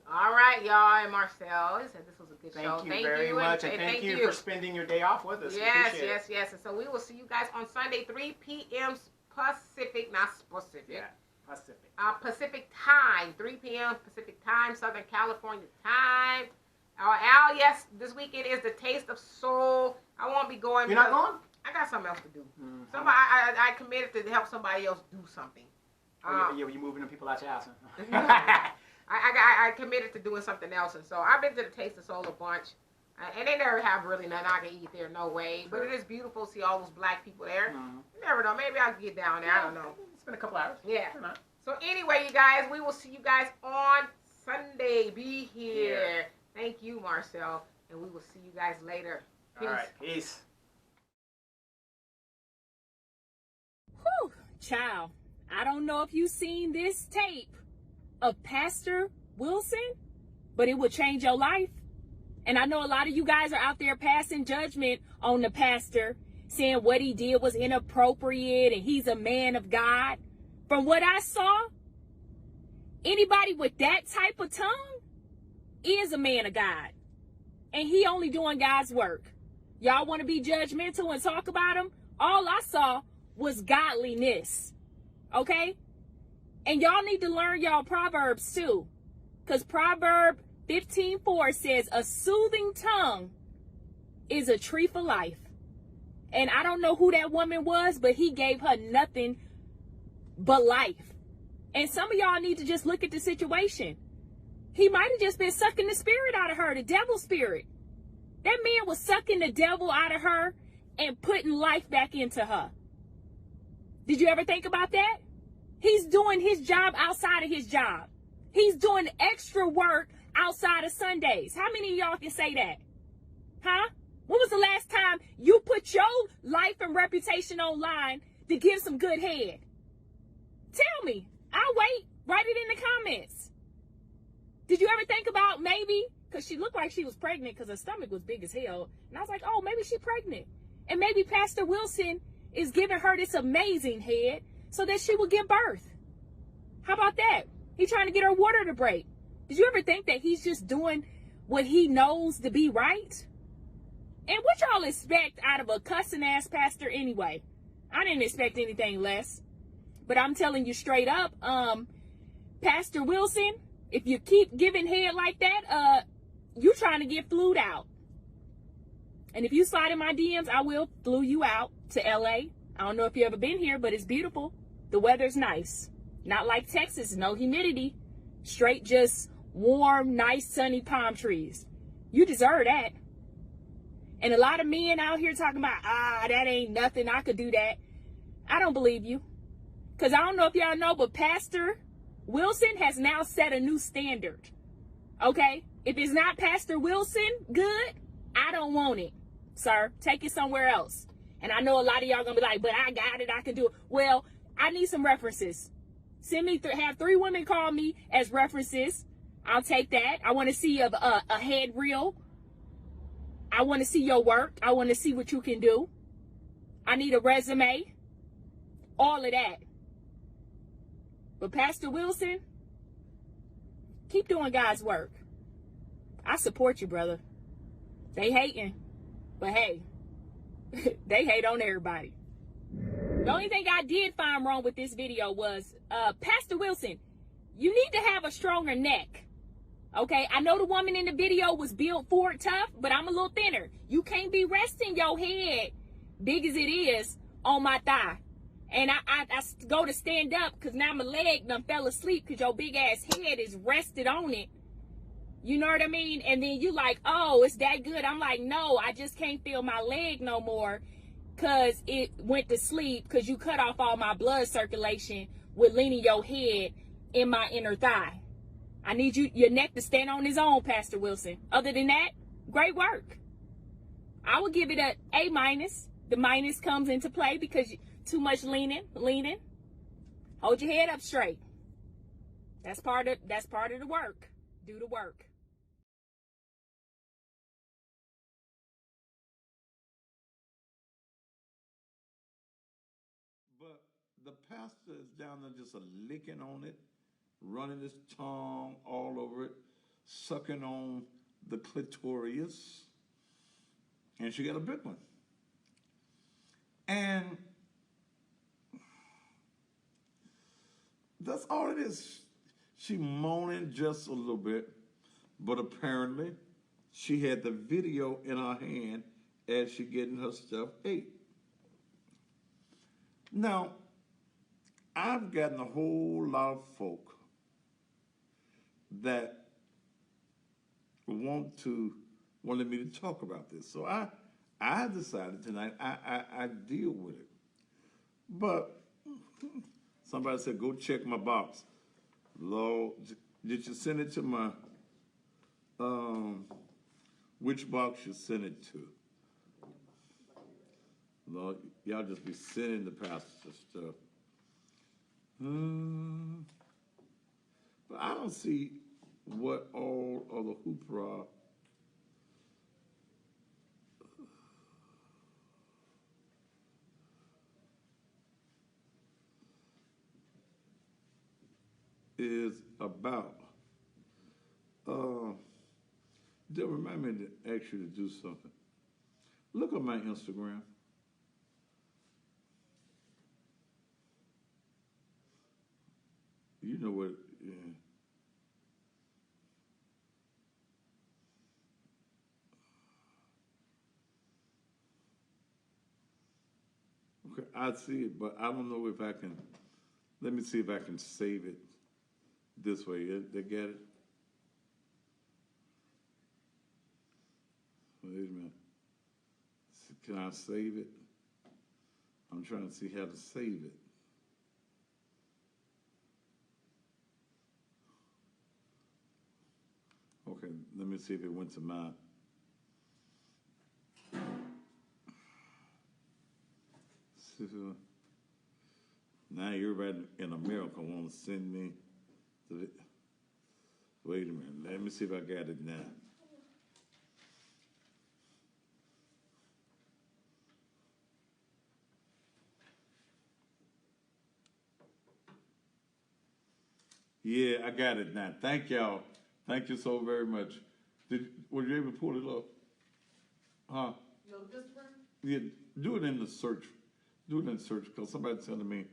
All right, y'all, and Marcel said this was a good show. Thank you very much, and thank you for spending your day off with us. Yes. And so we will see you guys on Sunday, 3 p.m. Pacific, not specific. Yeah, Pacific. Pacific time, 3 p.m. Pacific time, Southern California time. Al, yes, this weekend is the Taste of Soul. I won't be going. You're not going? I got something else to do. Mm-hmm. Somebody, I committed to help somebody else do something. You're moving the people out your house. I committed to doing something else, and so I've been to the Taste of Soul a bunch, and they never have really nothing I can eat there, no way. But it is beautiful to see all those black people there. Mm-hmm. You never know, maybe I'll get down there. I don't know. It's been a couple hours. Yeah. So anyway, you guys, we will see you guys on Sunday. Be here. Thank you, Marcel, and we will see you guys later. Peace. All right, peace. Whew, child. I don't know if you've seen this tape of Pastor Wilson, but it will change your life. And I know a lot of you guys are out there passing judgment on the pastor, saying what he did was inappropriate and he's a man of God. From what I saw, anybody with that type of tongue is a man of God. And he only doing God's work. Y'all want to be judgmental and talk about him? All I saw was godliness. Okay? And y'all need to learn y'all Proverbs too. Because Proverb 15:4 says, a soothing tongue is a tree for life. And I don't know who that woman was, but he gave her nothing but life. And some of y'all need to just look at the situation. He might have just been sucking the spirit out of her, the devil spirit. That man was sucking the devil out of her and putting life back into her. Did you ever think about that? He's doing his job outside of his job. He's doing extra work outside of Sundays. How many of y'all can say that? Huh? When was the last time you put your life and reputation online to give some good head? Tell me. I'll wait. Write it in the comments. Did you ever think about maybe, because she looked like she was pregnant because her stomach was big as hell. And I was like, oh, maybe she's pregnant. And maybe Pastor Wilson is giving her this amazing head so that she will give birth. How about that? He's trying to get her water to break. Did you ever think that he's just doing what he knows to be right? And what y'all expect out of a cussing ass pastor anyway? I didn't expect anything less. But I'm telling you straight up, Pastor Wilson, if you keep giving head like that, you trying to get flued out. And if you slide in my DMs, I will flew you out to LA. I don't know if you ever been here, but it's beautiful. The weather's nice. Not like Texas, no humidity. Straight just warm, nice, sunny palm trees. You deserve that. And a lot of men out here talking about, that ain't nothing, I could do that. I don't believe you. Because I don't know if y'all know, but Pastor Wilson has now set a new standard. Okay? If it's not Pastor Wilson good, I don't want it. Sir, take it somewhere else. And I know a lot of y'all gonna be like, but I got it, I can do it. Well, I need some references. Send me, have 3 women call me as references. I'll take that. I want to see a head reel. I want to see your work. I want to see what you can do. I need a resume. All of that. But Pastor Wilson, keep doing God's work. I support you, brother. They hating. But hey, they hate on everybody. The only thing I did find wrong with this video was, Pastor Wilson, you need to have a stronger neck. Okay, I know the woman in the video was built for it tough, but I'm a little thinner. You can't be resting your head, big as it is, on my thigh. And I go to stand up because now my leg done fell asleep because your big ass head is rested on it. You know what I mean? And then you like, oh, it's that good. I'm like, no, I just can't feel my leg no more because it went to sleep because you cut off all my blood circulation with leaning your head in my inner thigh. I need your neck to stand on its own, Pastor Wilson. Other than that, great work. I would give it a A minus. The minus comes into play because too much leaning. Hold your head up straight. That's part of the work. Do the work. But the pastor is down there just a licking on it, running his tongue all over it, sucking on the clitoris, and she got a big one. And that's all it is. She moaning just a little bit, but apparently she had the video in her hand as she getting her stuff ate. Now, I've gotten a whole lot of folk that wanted me to talk about this. So I decided tonight I deal with it. But somebody said, go check my box. Lord, did you send it to my, which box you sent it to? Lord, y'all just be sending the pastor stuff. But I don't see what all of the hoopla is about. They'll remind me to ask you to do something. Look at my Instagram. You know what? Yeah. Okay, I see it, but I don't know if I can. Let me see if I can save it this way. They get it? Wait a minute. Can I save it? I'm trying to see how to save it. Okay, let me see if it went to mine. So, now everybody in America want to send me the. Wait a minute. Let me see if I got it now. Yeah, I got it now. Thank y'all. Thank you so very much. Were you able to pull it up? Huh? You know, Instagram? Yeah, do it in the search. Do it in search because somebody's telling me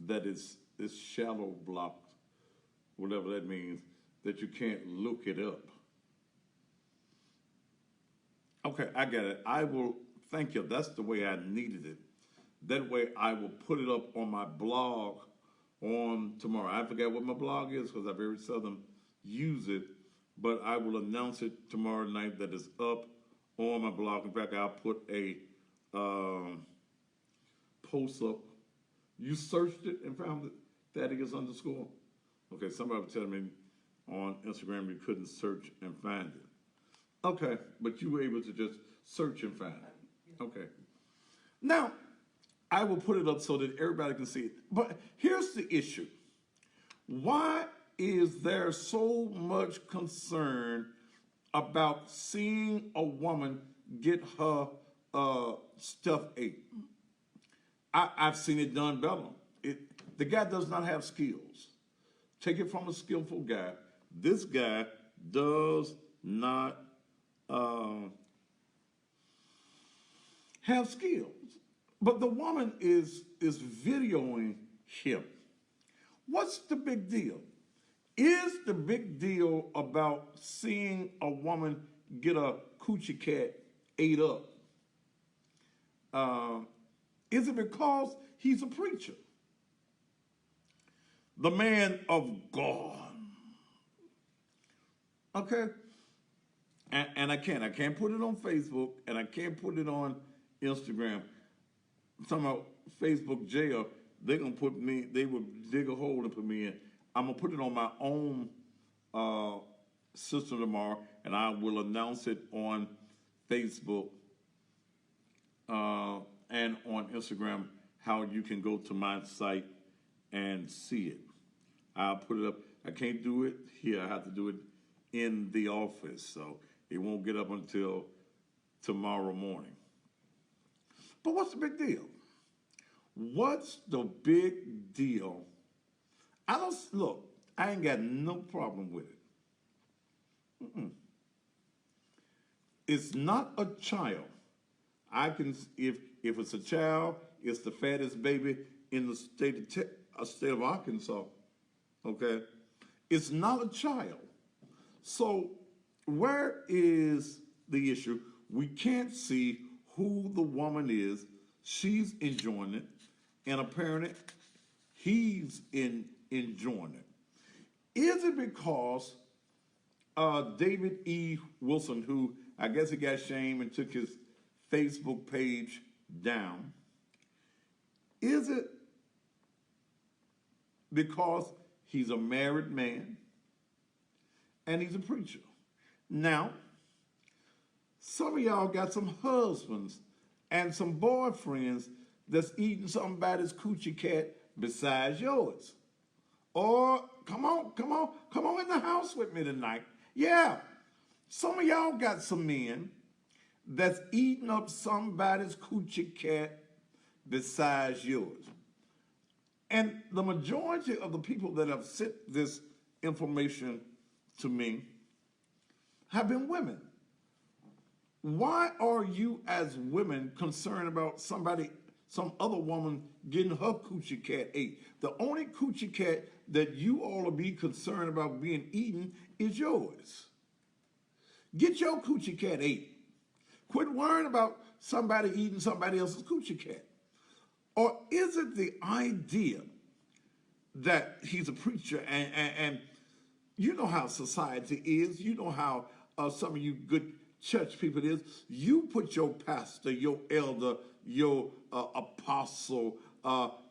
that it's shadow blocked, whatever that means, that you can't look it up. Okay, I got it. I will, thank you. That's the way I needed it. That way I will put it up on my blog on tomorrow. I forget what my blog is because I very seldom use it, but I will announce it tomorrow night that it's up on my blog. In fact, I'll put a post up. You searched it and found it, Thaddeus underscore? Okay, somebody was telling me on Instagram you couldn't search and find it. Okay, but you were able to just search and find it. Okay. Now, I will put it up so that everybody can see it. But here's the issue. Why is there so much concern about seeing a woman get her stuff ate? I've seen it done better. The guy does not have skills. Take it from a skillful guy. This guy does not have skills. But the woman is videoing him. What's the big deal? Is the big deal about seeing a woman get a coochie cat ate up? Is it because he's a preacher? The man of God. Okay? And I can't put it on Facebook and I can't put it on Instagram. I'm talking about Facebook jail, they will dig a hole and put me in. I'm gonna put it on my own uh, system tomorrow, and I will announce it on Facebook and on Instagram how you can go to my site and see it. I'll put it up. I can't do it here. I have to do it in the office, so it won't get up until tomorrow morning. But what's the big deal? What's the big deal? I don't look. I ain't got no problem with it. It's not a child. I can if it's a child, it's the fattest baby in the state of Arkansas. Okay, it's not a child. So where is the issue? We can't see who the woman is. She's enjoying it, and apparently he's enjoying it. Is it because David E. Wilson, who I guess he got shamed and took his Facebook page down, is it because he's a married man and he's a preacher? Now, some of y'all got some husbands and some boyfriends that's eating somebody's coochie cat besides yours. Or come on in the house with me tonight. Yeah, some of y'all got some men that's eating up somebody's coochie cat besides yours. And the majority of the people that have sent this information to me have been women. Why are you as women concerned about some other woman getting her coochie cat ate? The only coochie cat that you all will be concerned about being eaten is yours. Get your coochie cat ate. Quit worrying about somebody eating somebody else's coochie cat. Or is it the idea that he's a preacher and you know how society is, you know how some of you good church people is, you put your pastor, your elder, your apostle,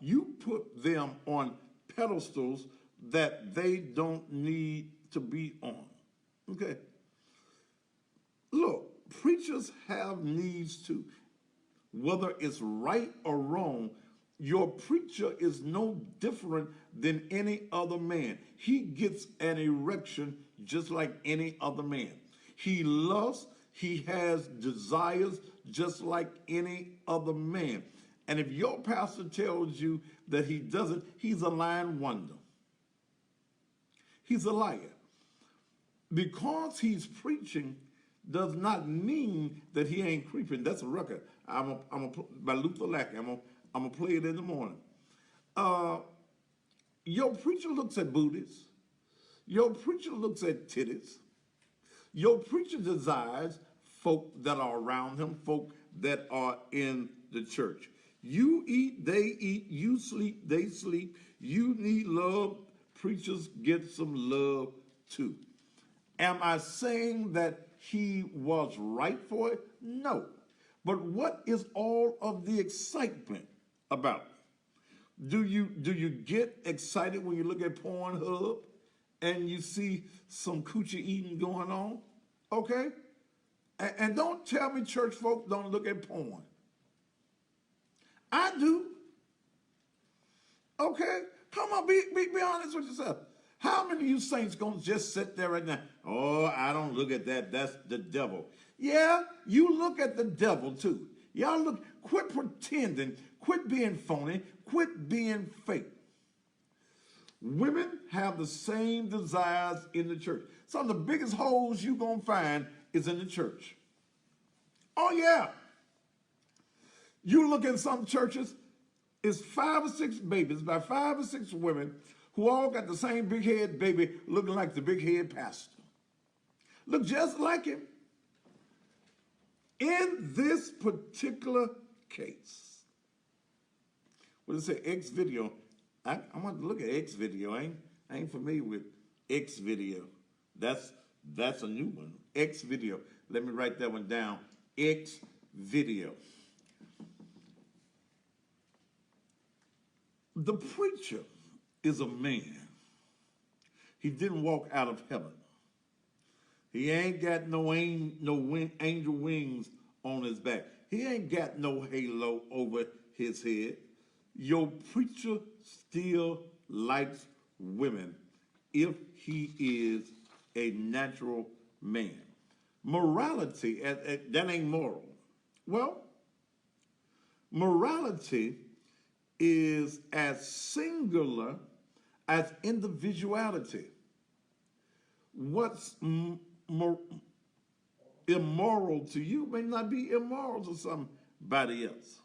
you put them on pedestals that they don't need to be on. Okay? Look, preachers have needs too. Whether it's right or wrong, your preacher is no different than any other man. He gets an erection just like any other man. He loves, he has desires just like any other man. And if your pastor tells you that he doesn't, he's a lying wonder. He's a liar. Because he's preaching does not mean that he ain't creeping. That's a record. By Luther Lackey. I'm gonna play it in the morning. Your preacher looks at booties. Your preacher looks at titties. Your preacher desires folk that are around him, folk that are in the church. You eat, they eat. You sleep, they sleep. You need love. Preachers get some love too. Am I saying that he was right for it? No. But what is all of the excitement about? Do you get excited when you look at Pornhub and you see some coochie eating going on? Okay? And don't tell me church folk don't look at porn. I do. Okay? Come on, be honest with yourself. How many of you saints gonna just sit there right now? Oh, I don't look at that. That's the devil. Yeah, you look at the devil too. Y'all look, quit pretending, quit being phony, quit being fake. Women have the same desires in the church. Some of the biggest holes you're gonna find is in the church. Oh yeah. You look at some churches, it's 5 or 6 babies by 5 or 6 women who all got the same big head baby looking like the big head pastor. Look just like him. In this particular case, what does it say? X video. I want to look at X video. I ain't familiar with X video. That's a new one. X video. Let me write that one down. X video. The preacher is a man. He didn't walk out of heaven. He ain't got no angel wings on his back. He ain't got no halo over his head. Your preacher still likes women if he is a natural man. Morality, that ain't moral. Well, morality is as singular as individuality. What's immoral to you may not be immoral to somebody else.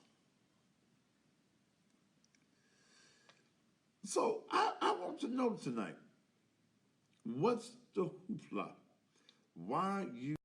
So I want to know tonight, what's the hoopla? Why you